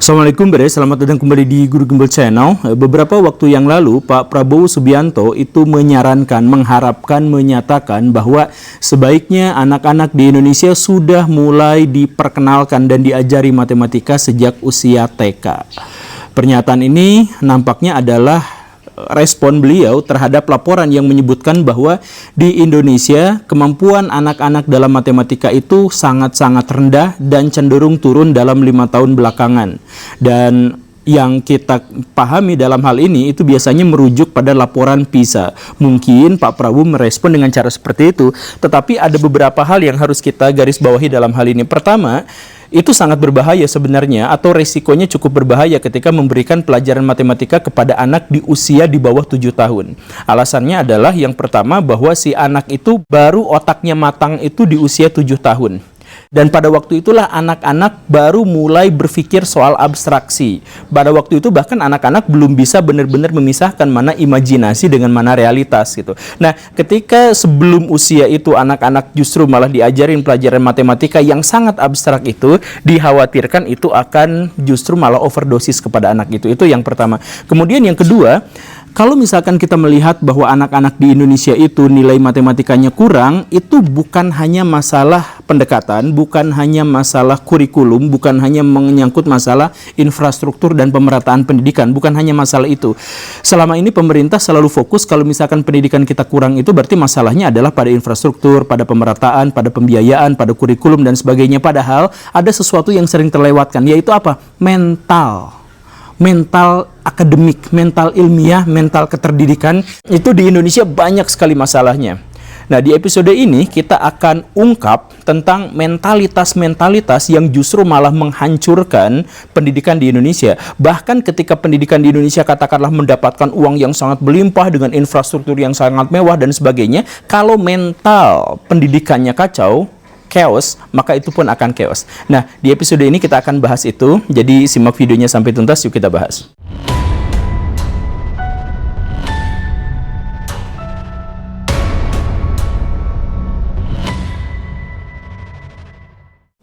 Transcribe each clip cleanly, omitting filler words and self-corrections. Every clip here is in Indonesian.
Assalamualaikum Bre, selamat datang kembali di Guru Gembel Channel. Beberapa waktu yang lalu Pak Prabowo Subianto itu menyarankan, mengharapkan, menyatakan bahwa sebaiknya anak-anak di Indonesia sudah mulai diperkenalkan dan diajari matematika sejak usia TK. Pernyataan ini nampaknya adalah respon beliau terhadap laporan yang menyebutkan bahwa di Indonesia kemampuan anak-anak dalam matematika itu sangat-sangat rendah dan cenderung turun dalam 5 tahun belakangan. Dan yang kita pahami dalam hal ini itu biasanya merujuk pada laporan PISA. Mungkin Pak Prabowo merespon dengan cara seperti itu, tetapi ada beberapa hal yang harus kita garis bawahi dalam hal ini. Pertama, itu sangat berbahaya sebenarnya, atau resikonya cukup berbahaya ketika memberikan pelajaran matematika kepada anak di usia di bawah 7 tahun. Alasannya adalah yang pertama bahwa si anak itu baru otaknya matang itu di usia 7 tahun. Dan pada waktu itulah anak-anak baru mulai berpikir soal abstraksi. Pada waktu itu bahkan anak-anak belum bisa benar-benar memisahkan mana imajinasi dengan mana realitas gitu. Nah, ketika sebelum usia itu anak-anak justru malah diajarin pelajaran matematika yang sangat abstrak itu, dikhawatirkan itu akan justru malah overdosis kepada anak itu. Itu yang pertama. Kemudian yang kedua, kalau misalkan kita melihat bahwa anak-anak di Indonesia itu nilai matematikanya kurang, itu bukan hanya masalah pendekatan, bukan hanya masalah kurikulum, bukan hanya menyangkut masalah infrastruktur dan pemerataan pendidikan, bukan hanya masalah itu. Selama ini pemerintah selalu fokus kalau misalkan pendidikan kita kurang itu berarti masalahnya adalah pada infrastruktur, pada pemerataan, pada pembiayaan, pada kurikulum dan sebagainya. Padahal ada sesuatu yang sering terlewatkan, yaitu apa? Mental akademik, mental ilmiah, mental keterdidikan, itu di Indonesia banyak sekali masalahnya. Nah, di episode ini kita akan ungkap tentang mentalitas-mentalitas yang justru malah menghancurkan pendidikan di Indonesia. Bahkan ketika pendidikan di Indonesia katakanlah mendapatkan uang yang sangat berlimpah dengan infrastruktur yang sangat mewah dan sebagainya, kalau mental pendidikannya kacau, chaos, maka itu pun akan chaos. Nah, di episode ini kita akan bahas itu, jadi simak videonya sampai tuntas, yuk kita bahas.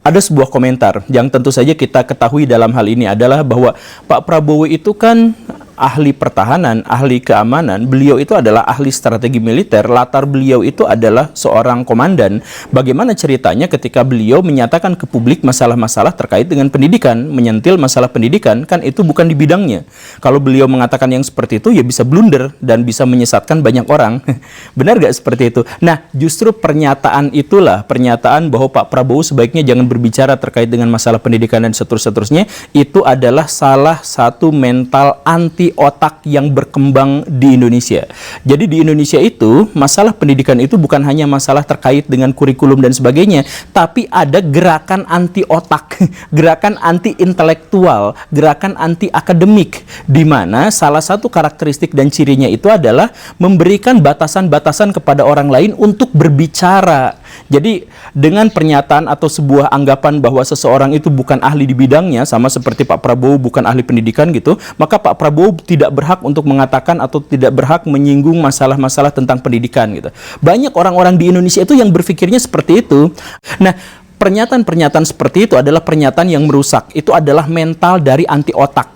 Ada sebuah komentar yang tentu saja kita ketahui dalam hal ini adalah bahwa Pak Prabowo itu kan ahli pertahanan, ahli keamanan, beliau itu adalah ahli strategi militer, latar beliau itu adalah seorang komandan. Bagaimana ceritanya ketika beliau menyatakan ke publik masalah-masalah terkait dengan pendidikan, menyentil masalah pendidikan, kan itu bukan di bidangnya. Kalau beliau mengatakan yang seperti itu, ya bisa blunder dan bisa menyesatkan banyak orang. Benar gak seperti itu? Nah, justru pernyataan itulah, pernyataan bahwa Pak Prabowo sebaiknya jangan berbicara terkait dengan masalah pendidikan dan seterusnya, itu adalah salah satu mental anti otak yang berkembang di Indonesia. Jadi di Indonesia itu masalah pendidikan itu bukan hanya masalah terkait dengan kurikulum dan sebagainya, tapi ada gerakan anti otak, gerakan anti intelektual, gerakan anti akademik, di mana salah satu karakteristik dan cirinya itu adalah memberikan batasan-batasan kepada orang lain untuk berbicara. Jadi dengan pernyataan atau sebuah anggapan bahwa seseorang itu bukan ahli di bidangnya, sama seperti Pak Prabowo bukan ahli pendidikan gitu, maka Pak Prabowo tidak berhak untuk mengatakan atau tidak berhak menyinggung masalah-masalah tentang pendidikan gitu. Banyak orang-orang di Indonesia itu yang berpikirnya seperti itu. Nah, pernyataan-pernyataan seperti itu adalah pernyataan yang merusak. Itu adalah mental dari anti otak.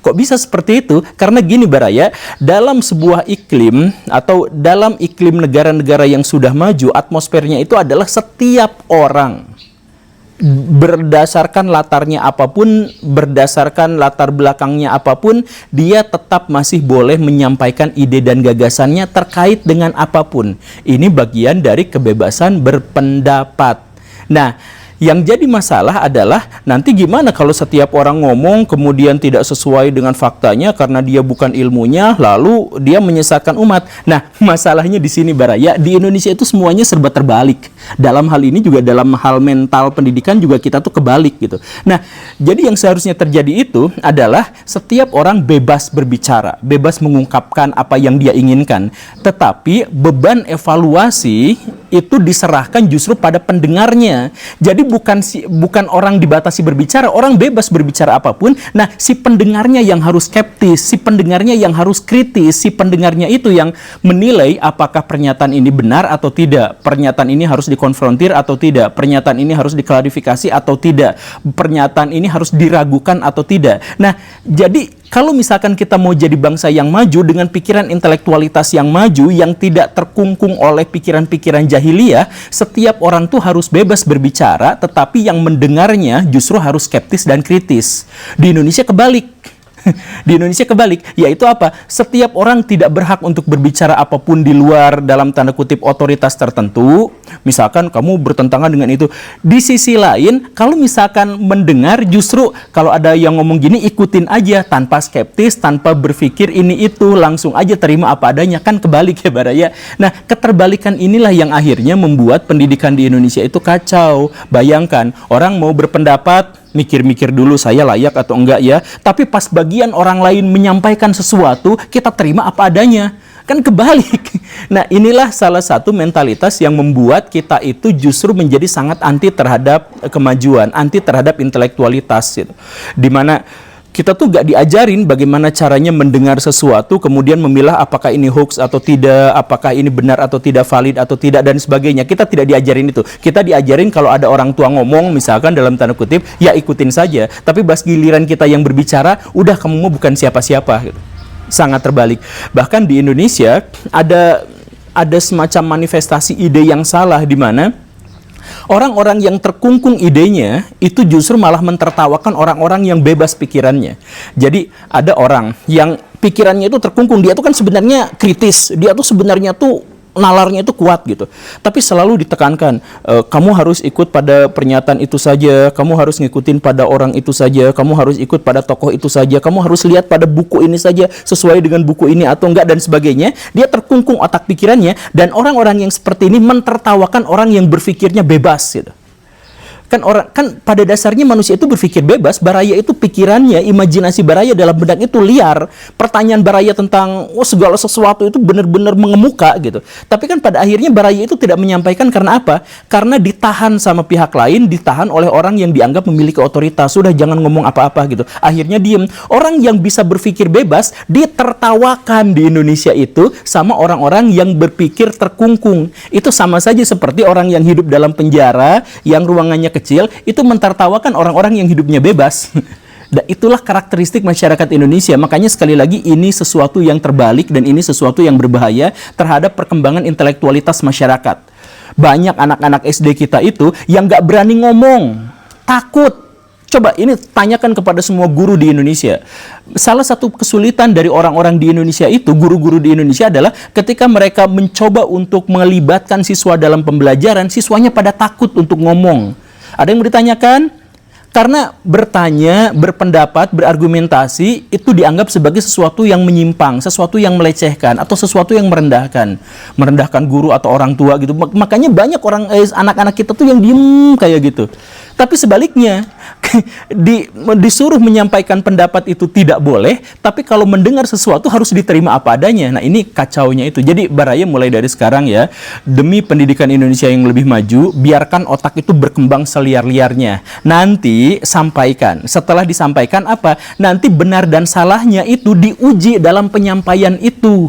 Kok bisa seperti itu? Karena gini Baraya, dalam sebuah iklim atau dalam iklim negara-negara yang sudah maju, atmosfernya itu adalah setiap orang berdasarkan latarnya apapun, berdasarkan latar belakangnya apapun, dia tetap masih boleh menyampaikan ide dan gagasannya terkait dengan apapun. Ini bagian dari kebebasan berpendapat. Nah, yang jadi masalah adalah nanti gimana kalau setiap orang ngomong kemudian tidak sesuai dengan faktanya karena dia bukan ilmunya, lalu dia menyesatkan umat. Nah, masalahnya di sini Baraya, di Indonesia itu semuanya serba terbalik. Dalam hal ini juga dalam hal mental pendidikan juga kita tuh kebalik gitu. Nah, jadi yang seharusnya terjadi itu adalah setiap orang bebas berbicara, bebas mengungkapkan apa yang dia inginkan. Tetapi beban evaluasi itu diserahkan justru pada pendengarnya. Jadi bukan orang dibatasi berbicara, orang bebas berbicara apapun. Nah, si pendengarnya yang harus skeptis, si pendengarnya yang harus kritis, si pendengarnya itu yang menilai apakah pernyataan ini benar atau tidak, pernyataan ini harus dikonfrontir atau tidak, pernyataan ini harus diklarifikasi atau tidak, pernyataan ini harus diragukan atau tidak. Nah, jadi kalau misalkan kita mau jadi bangsa yang maju dengan pikiran intelektualitas yang maju, yang tidak terkungkung oleh pikiran-pikiran jahiliyah, setiap orang tuh harus bebas berbicara, tetapi yang mendengarnya justru harus skeptis dan kritis. Di Indonesia kebalik. Di Indonesia kebalik, yaitu apa? Setiap orang tidak berhak untuk berbicara apapun di luar dalam tanda kutip otoritas tertentu. Misalkan kamu bertentangan dengan itu. Di sisi lain, kalau misalkan mendengar, justru kalau ada yang ngomong gini, ikutin aja tanpa skeptis, tanpa berpikir ini itu, langsung aja terima apa adanya. Kan kebalik ya Baraya. Nah, keterbalikan inilah yang akhirnya membuat pendidikan di Indonesia itu kacau. Bayangkan, orang mau berpendapat, mikir-mikir dulu saya layak atau enggak ya. Tapi pas bagian orang lain menyampaikan sesuatu, kita terima apa adanya. Kan kebalik. Nah, inilah salah satu mentalitas yang membuat kita itu justru menjadi sangat anti terhadap kemajuan, anti terhadap intelektualitas gitu. Dimana kita tuh gak diajarin bagaimana caranya mendengar sesuatu, kemudian memilah apakah ini hoax atau tidak, apakah ini benar atau tidak, valid atau tidak, dan sebagainya. Kita tidak diajarin itu. Kita diajarin kalau ada orang tua ngomong, misalkan dalam tanda kutip, ya ikutin saja. Tapi pas giliran kita yang berbicara, udah kamu mau bukan siapa-siapa. Gitu. Sangat terbalik. Bahkan di Indonesia ada semacam manifestasi ide yang salah, di mana orang-orang yang terkungkung idenya itu justru malah mentertawakan orang-orang yang bebas pikirannya. Jadi ada orang yang pikirannya itu terkungkung, dia tuh kan sebenarnya kritis, dia tuh sebenarnya tuh nalarnya itu kuat gitu. Tapi selalu ditekankan, kamu harus ikut pada pernyataan itu saja, kamu harus ngikutin pada orang itu saja, kamu harus ikut pada tokoh itu saja, kamu harus lihat pada buku ini saja, sesuai dengan buku ini atau enggak, dan sebagainya. Dia terkungkung otak pikirannya, dan orang-orang yang seperti ini mentertawakan orang yang berpikirnya bebas gitu. Kan pada dasarnya manusia itu berpikir bebas. Baraya itu pikirannya, imajinasi Baraya dalam benak itu liar. Pertanyaan Baraya tentang segala sesuatu itu benar-benar mengemuka gitu. Tapi kan pada akhirnya Baraya itu tidak menyampaikan karena apa? Karena ditahan sama pihak lain, ditahan oleh orang yang dianggap memiliki otoritas. Sudah jangan ngomong apa-apa gitu. Akhirnya diem. Orang yang bisa berpikir bebas ditertawakan di Indonesia itu sama orang-orang yang berpikir terkungkung. Itu sama saja seperti orang yang hidup dalam penjara, yang ruangannya kecil, itu mentertawakan orang-orang yang hidupnya bebas. Dan itulah karakteristik masyarakat Indonesia. Makanya sekali lagi ini sesuatu yang terbalik dan ini sesuatu yang berbahaya terhadap perkembangan intelektualitas masyarakat. Banyak anak-anak SD kita itu yang nggak berani ngomong, takut. Coba ini tanyakan kepada semua guru di Indonesia. Salah satu kesulitan dari orang-orang di Indonesia itu, guru-guru di Indonesia, adalah ketika mereka mencoba untuk melibatkan siswa dalam pembelajaran, siswanya pada takut untuk ngomong. Ada yang mau ditanyakan? Karena bertanya, berpendapat, berargumentasi itu dianggap sebagai sesuatu yang menyimpang, sesuatu yang melecehkan, atau sesuatu yang merendahkan guru atau orang tua gitu. Makanya banyak anak-anak kita tuh yang diem kayak gitu. Tapi sebaliknya, disuruh menyampaikan pendapat itu tidak boleh, tapi kalau mendengar sesuatu harus diterima apa adanya. Nah, ini kacaunya itu. Jadi Baraya mulai dari sekarang ya, demi pendidikan Indonesia yang lebih maju, biarkan otak itu berkembang seliar-liarnya. Nanti sampaikan. Setelah disampaikan apa? Nanti benar dan salahnya itu diuji dalam penyampaian itu.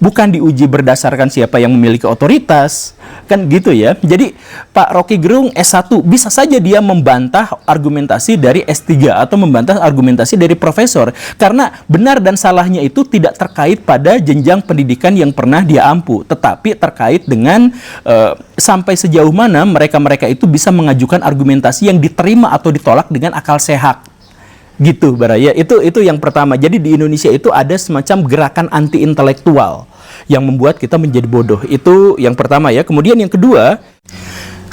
Bukan diuji berdasarkan siapa yang memiliki otoritas. Kan gitu ya. Jadi Pak Rocky Gerung S1 bisa saja dia membantah argumentasi dari S3 atau membantah argumentasi dari profesor. Karena benar dan salahnya itu tidak terkait pada jenjang pendidikan yang pernah dia ampu. Tetapi terkait dengan sampai sejauh mana mereka-mereka itu bisa mengajukan argumentasi yang diterima atau ditolak dengan akal sehat. Gitu Baraya. Itu yang pertama. Jadi di Indonesia itu ada semacam gerakan anti intelektual yang membuat kita menjadi bodoh. Itu yang pertama ya. Kemudian yang kedua,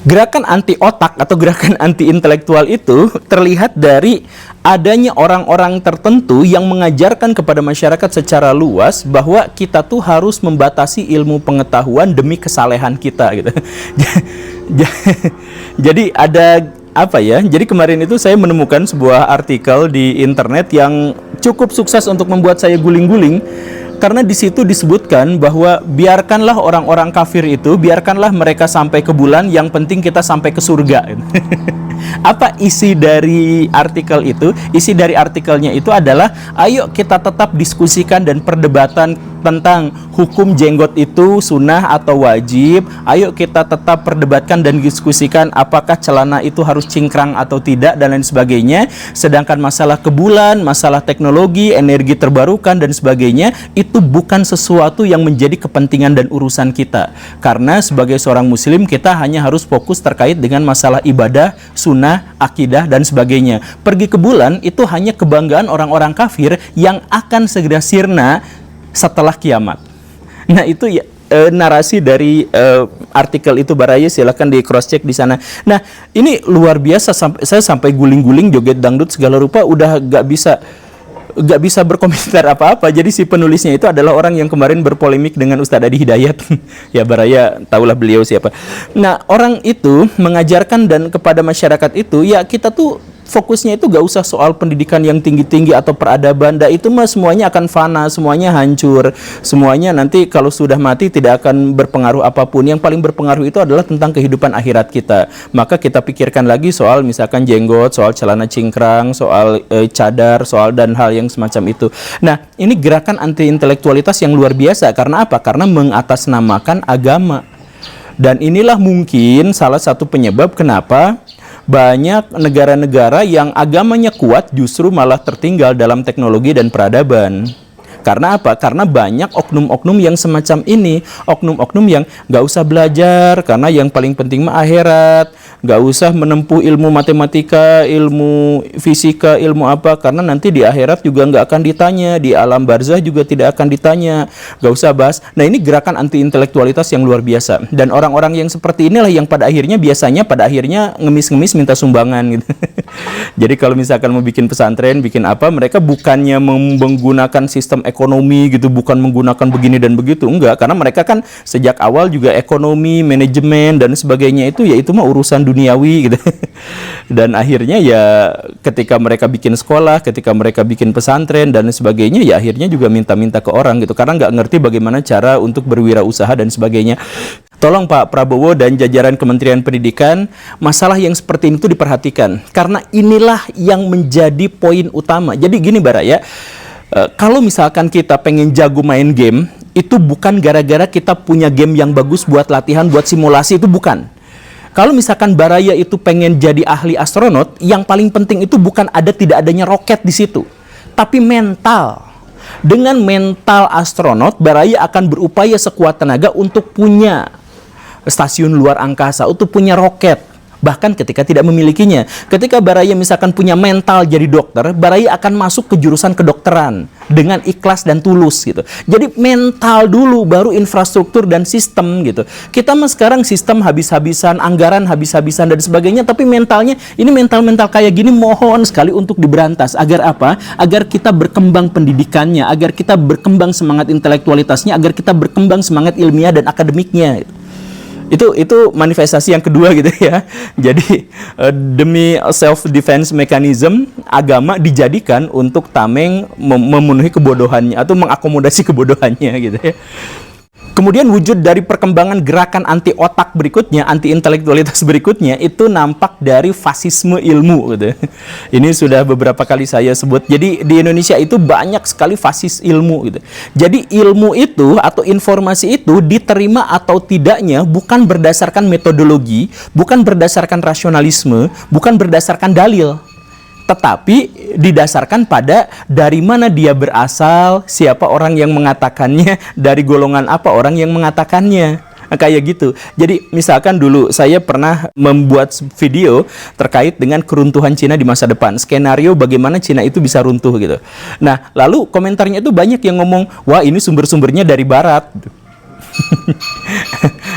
gerakan anti otak atau gerakan anti intelektual itu terlihat dari adanya orang-orang tertentu yang mengajarkan kepada masyarakat secara luas bahwa kita tuh harus membatasi ilmu pengetahuan demi kesalehan kita gitu. Jadi ada apa ya? Jadi kemarin itu saya menemukan sebuah artikel di internet yang cukup sukses untuk membuat saya guling-guling. Karena di situ disebutkan bahwa biarkanlah orang-orang kafir itu, biarkanlah mereka sampai ke bulan, yang penting kita sampai ke surga. Apa isi dari artikel itu? Isi dari artikelnya itu adalah, ayo kita tetap diskusikan dan perdebatan tentang hukum jenggot itu sunnah atau wajib. Ayo kita tetap perdebatkan dan diskusikan apakah celana itu harus cingkrang atau tidak dan lain sebagainya. Sedangkan masalah ke bulan, masalah teknologi, energi terbarukan dan sebagainya, itu bukan sesuatu yang menjadi kepentingan dan urusan kita. Karena sebagai seorang muslim kita hanya harus fokus terkait dengan masalah ibadah, sunnah, akidah dan sebagainya. Pergi ke bulan itu hanya kebanggaan orang-orang kafir yang akan segera sirna setelah kiamat. Nah, itu ya narasi dari artikel itu Baraya, silakan di cross check di sana. Nah, ini luar biasa, saya sampai guling-guling, joget dangdut segala rupa, udah gak bisa berkomentar apa-apa. Jadi si penulisnya itu adalah orang yang kemarin berpolemik dengan Ustadz Adi Hidayat. Ya, Baraya tahulah beliau siapa. Nah, orang itu mengajarkan dan kepada masyarakat itu, ya kita tuh fokusnya itu gak usah soal pendidikan yang tinggi-tinggi atau peradaban. Dah itu mah semuanya akan fana, semuanya hancur, semuanya nanti kalau sudah mati tidak akan berpengaruh apapun. Yang paling berpengaruh itu adalah tentang kehidupan akhirat kita. Maka kita pikirkan lagi soal misalkan jenggot, soal celana cingkrang, soal cadar, soal dan hal yang semacam itu. Nah, ini gerakan anti intelektualitas yang luar biasa. Karena apa? Karena mengatasnamakan agama. Dan inilah mungkin salah satu penyebab kenapa banyak negara-negara yang agamanya kuat justru malah tertinggal dalam teknologi dan peradaban. Karena apa? Karena banyak oknum-oknum yang semacam ini, oknum-oknum yang gak usah belajar karena yang paling penting mah akhirat, gak usah menempuh ilmu matematika, ilmu fisika, ilmu apa, karena nanti di akhirat juga gak akan ditanya, di alam barzah juga tidak akan ditanya, gak usah bahas. Nah, ini gerakan anti intelektualitas yang luar biasa, dan orang-orang yang seperti inilah yang pada akhirnya ngemis-ngemis minta sumbangan gitu. Jadi kalau misalkan mau bikin pesantren, bikin apa, mereka bukannya menggunakan sistem ekonomi gitu, bukan menggunakan begini dan begitu, enggak, karena mereka kan sejak awal juga ekonomi, manajemen dan sebagainya itu ya itu mah urusan duniawi gitu. Dan akhirnya ya ketika mereka bikin sekolah, ketika mereka bikin pesantren dan sebagainya, ya akhirnya juga minta-minta ke orang gitu, karena nggak ngerti bagaimana cara untuk berwirausaha dan sebagainya. Tolong Pak Prabowo dan jajaran Kementerian Pendidikan, masalah yang seperti itu diperhatikan, karena inilah yang menjadi poin utama. Jadi gini Baraya, kalau misalkan kita pengen jago main game, itu bukan gara-gara kita punya game yang bagus buat latihan, buat simulasi, itu bukan. Kalau misalkan Baraya itu pengen jadi ahli astronot, yang paling penting itu bukan tidak adanya roket di situ, tapi mental. Dengan mental astronot, Baraya akan berupaya sekuat tenaga untuk punya stasiun luar angkasa, untuk punya roket. Bahkan ketika tidak memilikinya, ketika Baraya misalkan punya mental jadi dokter, Baraya akan masuk ke jurusan kedokteran dengan ikhlas dan tulus gitu. Jadi mental dulu, baru infrastruktur dan sistem gitu. Kita mah sekarang sistem habis-habisan, anggaran habis-habisan dan sebagainya, tapi mentalnya, ini mental-mental kayak gini mohon sekali untuk diberantas. Agar apa? Agar kita berkembang pendidikannya, agar kita berkembang semangat intelektualitasnya, agar kita berkembang semangat ilmiah dan akademiknya. Itu manifestasi yang kedua gitu ya. Jadi demi self defense mechanism, agama dijadikan untuk tameng memenuhi kebodohannya atau mengakomodasi kebodohannya gitu ya. Kemudian wujud dari perkembangan gerakan anti otak berikutnya, anti intelektualitas berikutnya, itu nampak dari fasisme ilmu gitu. Ini sudah beberapa kali saya sebut. Jadi di Indonesia itu banyak sekali fasis ilmu gitu. Jadi ilmu itu atau informasi itu diterima atau tidaknya bukan berdasarkan metodologi, bukan berdasarkan rasionalisme, bukan berdasarkan dalil, tetapi didasarkan pada dari mana dia berasal, siapa orang yang mengatakannya, dari golongan apa orang yang mengatakannya. Kayak gitu. Jadi misalkan dulu saya pernah membuat video terkait dengan keruntuhan Cina di masa depan, skenario bagaimana Cina itu bisa runtuh gitu. Nah, lalu komentarnya itu banyak yang ngomong, wah ini sumber-sumbernya dari barat.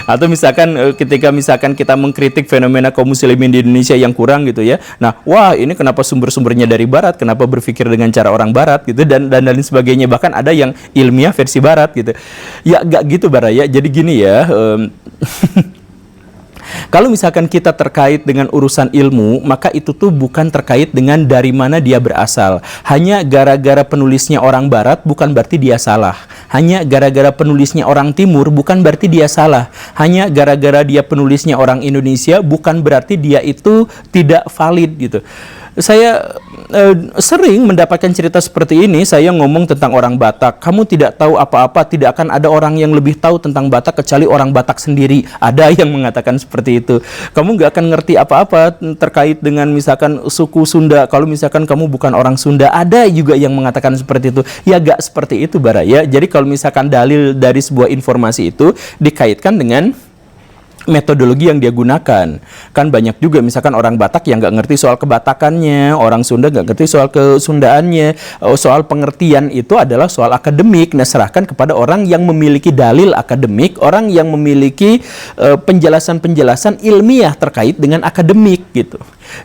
Atau misalkan ketika misalkan kita mengkritik fenomena kaum muslimin di Indonesia yang kurang gitu ya. Nah, wah ini kenapa sumber-sumbernya dari barat? Kenapa berpikir dengan cara orang barat gitu dan lain sebagainya. Bahkan ada yang ilmiah versi barat gitu. Ya gak gitu Baraya. Jadi gini ya, Kalau misalkan kita terkait dengan urusan ilmu, maka itu tuh bukan terkait dengan dari mana dia berasal. Hanya gara-gara penulisnya orang barat bukan berarti dia salah. Hanya gara-gara penulisnya orang timur bukan berarti dia salah. Hanya gara-gara dia penulisnya orang Indonesia bukan berarti dia itu tidak valid gitu. Saya sering mendapatkan cerita seperti ini. Saya ngomong tentang orang Batak, kamu tidak tahu apa-apa, tidak akan ada orang yang lebih tahu tentang Batak kecuali orang Batak sendiri. Ada yang mengatakan seperti itu. Kamu nggak akan ngerti apa-apa terkait dengan misalkan suku Sunda kalau misalkan kamu bukan orang Sunda. Ada juga yang mengatakan seperti itu. Ya nggak seperti itu, Baraya. Jadi kalau misalkan dalil dari sebuah informasi itu dikaitkan dengan metodologi yang dia gunakan. Kan banyak juga misalkan orang Batak yang nggak ngerti soal kebatakannya, orang Sunda nggak ngerti soal kesundaannya. Soal pengertian itu adalah soal akademik. Nah, serahkan kepada orang yang memiliki dalil akademik, orang yang memiliki penjelasan-penjelasan ilmiah terkait dengan akademik gitu.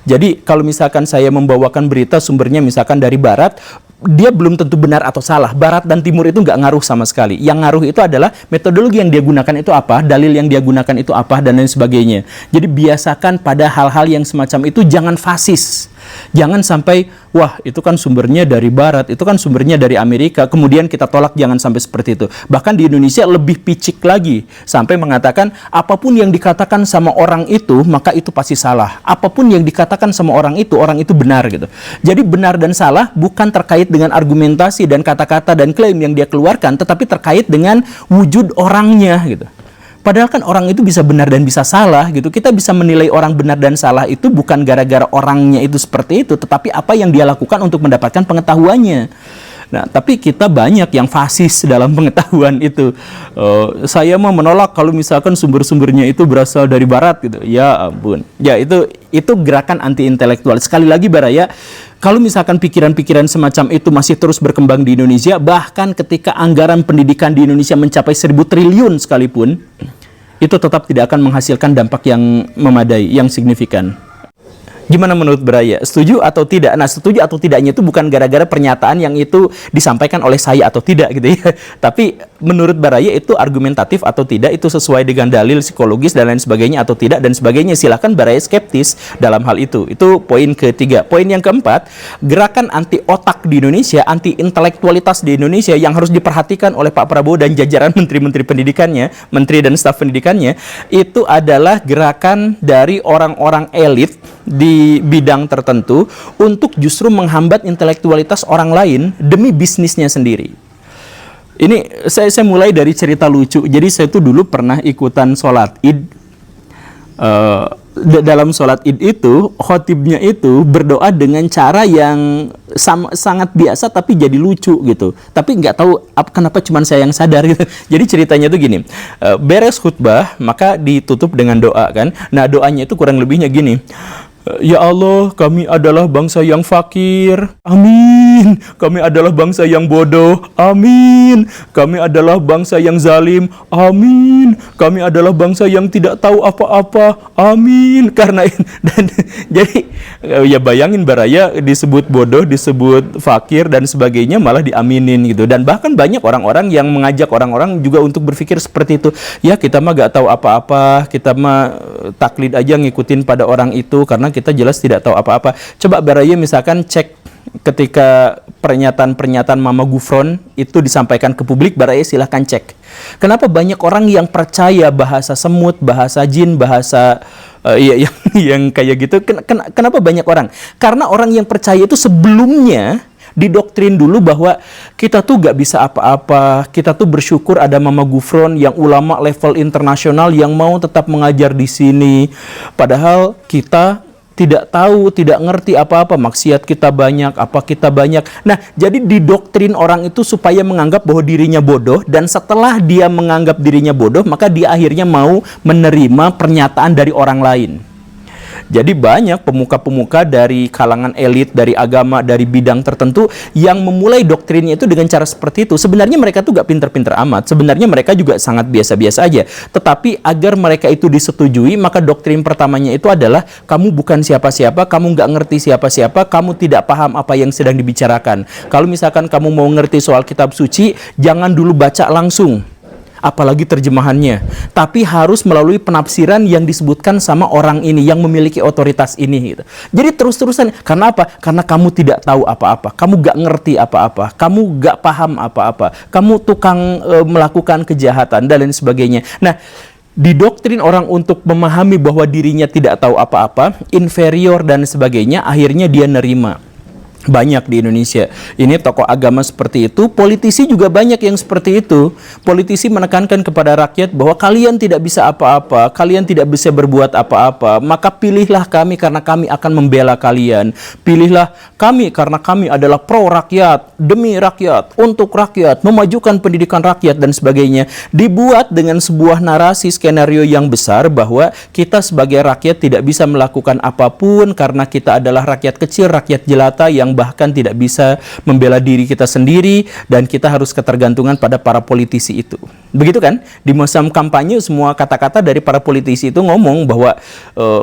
Jadi kalau misalkan saya membawakan berita sumbernya misalkan dari Barat, dia belum tentu benar atau salah. Barat dan Timur itu nggak ngaruh sama sekali. Yang ngaruh itu adalah metodologi yang dia gunakan itu apa, dalil yang dia gunakan itu apa, dan lain sebagainya. Jadi biasakan pada hal-hal yang semacam itu jangan fasis. Jangan sampai, wah itu kan sumbernya dari Barat, itu kan sumbernya dari Amerika, kemudian kita tolak. Jangan sampai seperti itu. Bahkan di Indonesia lebih picik lagi, sampai mengatakan apapun yang dikatakan sama orang itu, maka itu pasti salah. Apapun yang dikatakan sama orang itu benar gitu. Jadi benar dan salah bukan terkait dengan argumentasi dan kata-kata dan klaim yang dia keluarkan, tetapi terkait dengan wujud orangnya gitu. Padahal kan orang itu bisa benar dan bisa salah gitu. Kita bisa menilai orang benar dan salah itu bukan gara-gara orangnya itu seperti itu, tetapi apa yang dia lakukan untuk mendapatkan pengetahuannya. Nah, tapi kita banyak yang fasis dalam pengetahuan itu. Saya mau menolak kalau misalkan sumber-sumbernya itu berasal dari Barat gitu. Ya ampun. Ya itu gerakan anti-intelektual. Sekali lagi Baraya, kalau misalkan pikiran-pikiran semacam itu masih terus berkembang di Indonesia, bahkan ketika anggaran pendidikan di Indonesia mencapai 1.000 triliun sekalipun, itu tetap tidak akan menghasilkan dampak yang memadai, yang signifikan. Gimana menurut Baraya? Setuju atau tidak? Nah, setuju atau tidaknya itu bukan gara-gara pernyataan yang itu disampaikan oleh saya atau tidak gitu ya. Tapi menurut Baraya itu argumentatif atau tidak, itu sesuai dengan dalil psikologis dan lain sebagainya atau tidak dan sebagainya. Silahkan Baraya skeptis dalam hal itu. Itu poin ketiga. Poin yang keempat, gerakan anti otak di Indonesia, anti intelektualitas di Indonesia yang harus diperhatikan oleh Pak Prabowo dan jajaran menteri-menteri pendidikannya, menteri dan staf pendidikannya, itu adalah gerakan dari orang-orang elit di bidang tertentu untuk justru menghambat intelektualitas orang lain demi bisnisnya sendiri. Ini saya mulai dari cerita lucu. Jadi saya tuh dulu pernah ikutan sholat Id. Dalam sholat Id itu, khotibnya itu berdoa dengan cara yang sangat biasa tapi jadi lucu gitu. Tapi nggak tahu kenapa cuman saya yang sadar gitu. Jadi ceritanya tuh gini, beres khutbah maka ditutup dengan doa kan. Nah doanya itu kurang lebihnya gini. Ya Allah, kami adalah bangsa yang fakir. Amin. Kami adalah bangsa yang bodoh. Amin. Kami adalah bangsa yang zalim. Amin. Kami adalah bangsa yang tidak tahu apa-apa. Amin. Karena dan jadi ya bayangin Baraya disebut bodoh, disebut fakir dan sebagainya malah diaminin gitu. Dan bahkan banyak orang-orang yang mengajak orang-orang juga untuk berpikir seperti itu. Ya kita mah gak tahu apa-apa, kita mah taklid aja ngikutin pada orang itu karena kita jelas tidak tahu apa-apa. Coba Baraya misalkan cek ketika pernyataan-pernyataan Mama Gufron itu disampaikan ke publik, Baraya silahkan cek. Kenapa banyak orang yang percaya bahasa semut, bahasa jin, bahasa yang kayak gitu? Kenapa banyak orang? Karena orang yang percaya itu sebelumnya didoktrin dulu bahwa kita tuh gak bisa apa-apa, kita tuh bersyukur ada Mama Gufron yang ulama level internasional yang mau tetap mengajar di sini. Padahal kita tidak tahu, tidak ngerti apa-apa, maksiat kita banyak, apa kita banyak. Nah, jadi didoktrin orang itu supaya menganggap bahwa dirinya bodoh, dan setelah dia menganggap dirinya bodoh, maka dia akhirnya mau menerima pernyataan dari orang lain. Jadi banyak pemuka-pemuka dari kalangan elit, dari agama, dari bidang tertentu yang memulai doktrinnya itu dengan cara seperti itu. Sebenarnya mereka tuh gak pinter-pinter amat. Sebenarnya mereka juga sangat biasa-biasa aja. Tetapi agar mereka itu disetujui, maka doktrin pertamanya itu adalah kamu bukan siapa-siapa, kamu gak ngerti siapa-siapa, kamu tidak paham apa yang sedang dibicarakan. Kalau misalkan kamu mau ngerti soal kitab suci, jangan dulu baca langsung. apalagi terjemahannya. Tapi harus melalui penafsiran yang disebutkan sama orang ini, yang memiliki otoritas ini gitu. Jadi terus-terusan, karena apa? Karena kamu tidak tahu apa-apa, kamu gak ngerti apa-apa, kamu gak paham apa-apa, kamu tukang melakukan kejahatan dan lain sebagainya. Nah, didoktrin orang untuk memahami bahwa dirinya tidak tahu apa-apa, inferior dan sebagainya, akhirnya dia nerima. Banyak di Indonesia. Ini tokoh agama seperti itu, politisi juga banyak yang seperti itu. Politisi menekankan kepada rakyat bahwa kalian tidak bisa apa-apa, kalian tidak bisa berbuat apa-apa, maka pilihlah kami karena kami akan membela kalian. Pilihlah kami karena kami adalah pro rakyat, demi rakyat, untuk rakyat, memajukan pendidikan rakyat dan sebagainya. Dibuat dengan sebuah narasi skenario yang besar bahwa kita sebagai rakyat tidak bisa melakukan apapun karena kita adalah rakyat kecil, rakyat jelata yang bahkan tidak bisa membela diri kita sendiri dan kita harus ketergantungan pada para politisi itu. Begitu kan? Di masa kampanye semua kata-kata dari para politisi itu ngomong bahwa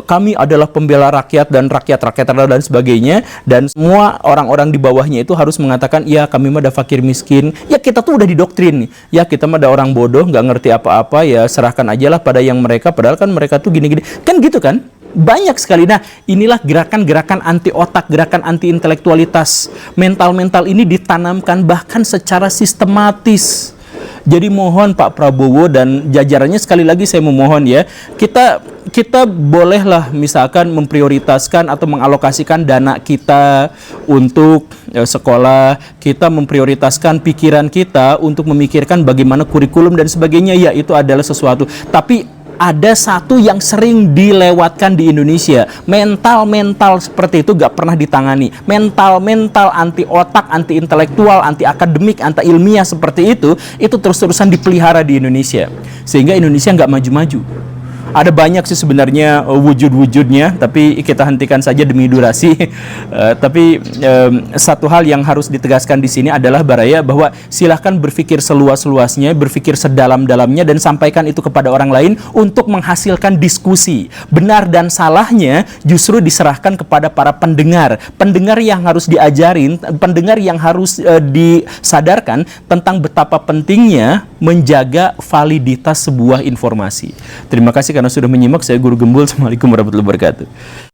kami adalah pembela rakyat dan rakyat-rakyat dan sebagainya, dan semua orang-orang di bawahnya itu harus mengatakan, ya kami mah ada fakir miskin, ya kita tuh udah didoktrin nih, ya kita mah ada orang bodoh nggak ngerti apa-apa, ya serahkan aja lah pada yang mereka, padahal kan mereka tuh gini-gini, kan gitu kan? Banyak sekali. Nah, inilah gerakan-gerakan anti otak, gerakan anti intelektualitas. Mental-mental ini ditanamkan bahkan secara sistematis. Jadi mohon Pak Prabowo dan jajarannya, sekali lagi saya memohon ya, kita bolehlah misalkan memprioritaskan atau mengalokasikan dana kita untuk sekolah, kita memprioritaskan pikiran kita untuk memikirkan bagaimana kurikulum dan sebagainya, ya itu adalah sesuatu. Tapi ada satu yang sering dilewatkan di Indonesia. Mental-mental seperti itu gak pernah ditangani. Mental-mental anti otak, anti intelektual, anti akademik, anti ilmiah seperti itu terus-terusan dipelihara di Indonesia. Sehingga Indonesia gak maju-maju. Ada banyak sih sebenarnya wujud-wujudnya, tapi kita hentikan saja demi durasi. Tapi satu hal yang harus ditegaskan di sini adalah Baraya, bahwa silahkan berpikir seluas-luasnya, berpikir sedalam-dalamnya, dan sampaikan itu kepada orang lain untuk menghasilkan diskusi. Benar dan salahnya justru diserahkan kepada para pendengar. Pendengar yang harus diajarin, pendengar yang harus disadarkan tentang betapa pentingnya menjaga validitas sebuah informasi. Terima kasih karena sudah menyimak. Saya Guru Gembul. Assalamualaikum warahmatullahi wabarakatuh.